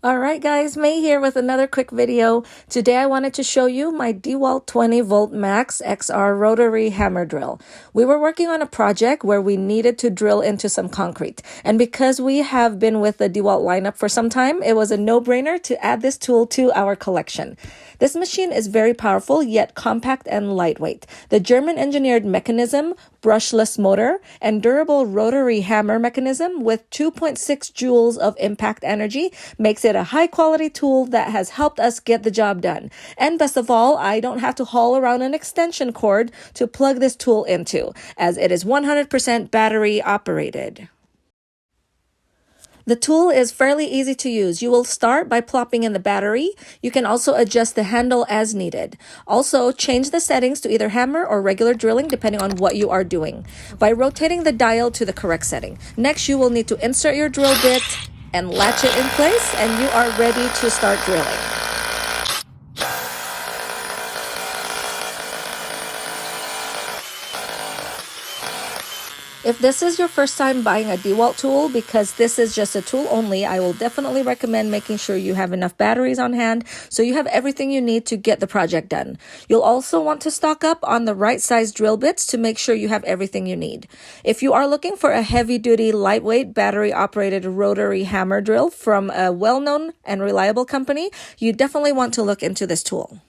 All right, guys, May here with another quick video. Today I wanted to show you my Dewalt 20 volt max XR rotary hammer drill. We were working on a project where we needed to drill into some concrete. And because we have been with the Dewalt lineup for some time, it was a no-brainer to add this tool to our collection. This machine is very powerful, yet compact and lightweight. The German-engineered mechanism, brushless motor, and durable rotary hammer mechanism with 2.6 joules of impact energy makes it a high-quality tool that has helped us get the job done. And best of all, I don't have to haul around an extension cord to plug this tool into, as it is 100% battery operated. The tool is fairly easy to use. You will start by plopping in the battery. You can also adjust the handle as needed. Also, change the settings to either hammer or regular drilling depending on what you are doing by rotating the dial to the correct setting. Next, you will need to insert your drill bit and latch it in place, and you are ready to start drilling. If this is your first time buying a Dewalt tool, because this is just a tool only, I will definitely recommend making sure you have enough batteries on hand so you have everything you need to get the project done. You'll also want to stock up on the right size drill bits to make sure you have everything you need. If you are looking for a heavy-duty, lightweight, battery-operated rotary hammer drill from a well-known and reliable company, you definitely want to look into this tool.